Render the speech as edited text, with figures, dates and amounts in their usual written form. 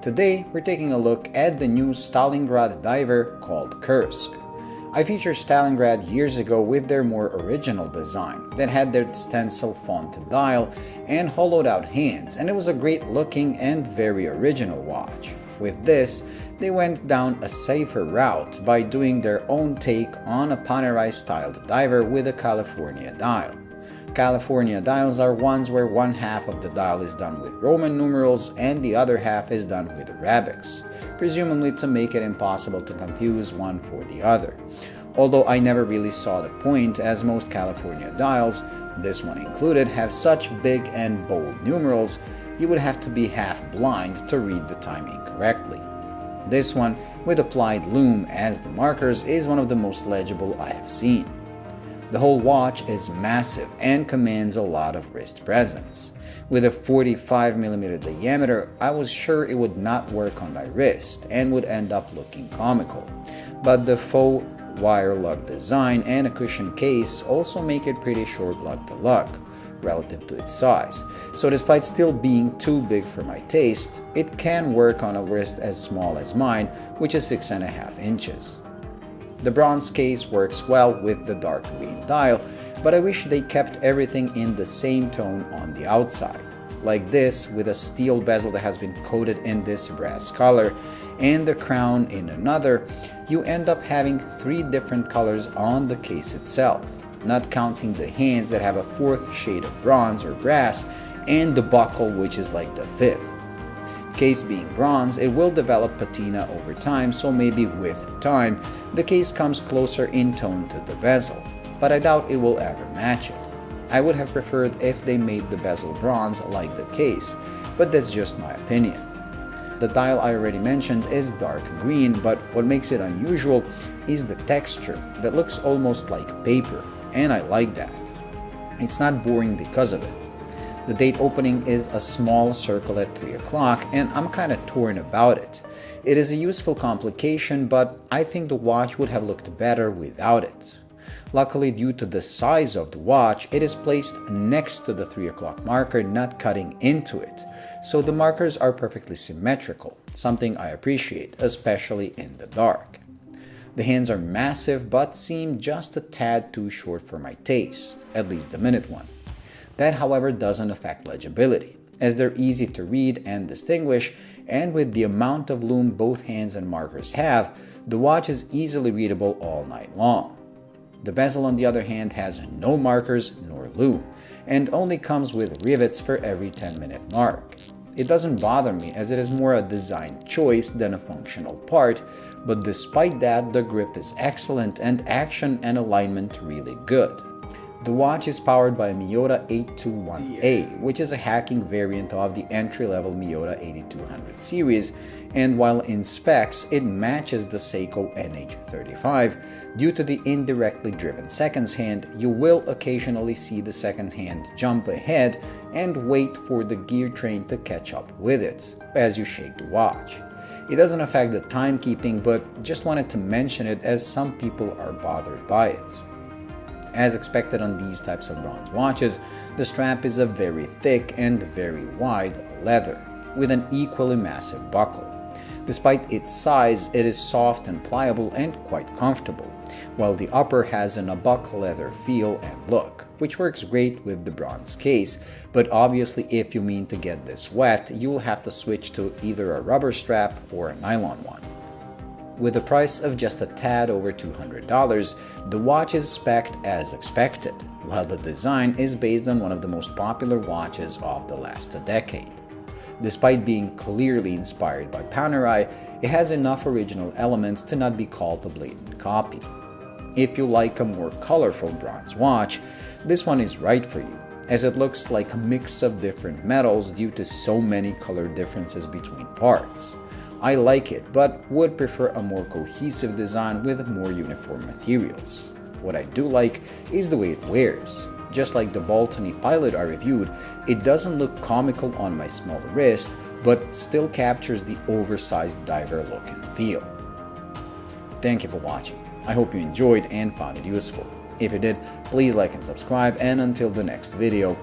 Today, we're taking a look at the new Stalingrad diver called Kursk. I featured Stalingrad years ago with their more original design that had their stencil font dial and hollowed out hands, and it was a great looking and very original watch. With this, they went down a safer route by doing their own take on a Panerai-styled diver with a California dial. California dials are ones where one half of the dial is done with Roman numerals and the other half is done with Arabics, presumably to make it impossible to confuse one for the other. Although I never really saw the point, as most California dials, this one included, have such big and bold numerals, you would have to be half blind to read the timing correctly. This one, with applied lume as the markers, is one of the most legible I have seen. The whole watch is massive and commands a lot of wrist presence. With a 45mm diameter, I was sure it would not work on my wrist and would end up looking comical. But the faux wire lug design and a cushion case also make it pretty short lug to lug relative to its size. So despite still being too big for my taste, it can work on a wrist as small as mine, which is 6.5 inches. The bronze case works well with the dark green dial, but I wish they kept everything in the same tone on the outside. Like this, with a steel bezel that has been coated in this brass color, and the crown in another, you end up having 3 different colors on the case itself, not counting the hands that have a 4th shade of bronze or brass, and the buckle, which is like the 5th. Case being bronze, it will develop patina over time, so maybe with time, the case comes closer in tone to the bezel, but I doubt it will ever match it. I would have preferred if they made the bezel bronze like the case, but that's just my opinion. The dial I already mentioned is dark green, but what makes it unusual is the texture that looks almost like paper, and I like that. It's not boring because of it. The date opening is a small circle at 3 o'clock, and I'm kinda torn about it. It is a useful complication, but I think the watch would have looked better without it. Luckily, due to the size of the watch, it is placed next to the 3 o'clock marker, not cutting into it, so the markers are perfectly symmetrical, something I appreciate, especially in the dark. The hands are massive but seem just a tad too short for my taste, at least the minute one. That, however, doesn't affect legibility, as they're easy to read and distinguish, and with the amount of lume both hands and markers have, the watch is easily readable all night long. The bezel, on the other hand, has no markers nor lume, and only comes with rivets for every 10-minute mark. It doesn't bother me, as it is more a design choice than a functional part, but despite that, the grip is excellent and action and alignment really good. The watch is powered by a Miyota 821A, which is a hacking variant of the entry-level Miyota 8200 series, and while in specs it matches the Seiko NH35, due to the indirectly driven seconds hand, you will occasionally see the seconds hand jump ahead and wait for the gear train to catch up with it as you shake the watch. It doesn't affect the timekeeping, but just wanted to mention it as some people are bothered by it. As expected on these types of bronze watches, the strap is a very thick and very wide leather, with an equally massive buckle. Despite its size, it is soft and pliable and quite comfortable, while the upper has an buck leather feel and look, which works great with the bronze case, but obviously if you mean to get this wet, you will have to switch to either a rubber strap or a nylon one. With a price of just a tad over $200, the watch is spec'd as expected, while the design is based on one of the most popular watches of the last decade. Despite being clearly inspired by Panerai, it has enough original elements to not be called a blatant copy. If you like a more colorful bronze watch, this one is right for you, as it looks like a mix of different metals due to so many color differences between parts. I like it, but would prefer a more cohesive design with more uniform materials. What I do like is the way it wears. Just like the Boltony Pilot I reviewed, it doesn't look comical on my small wrist, but still captures the oversized diver look and feel. Thank you for watching. I hope you enjoyed and found it useful. If you did, please like and subscribe, and until the next video,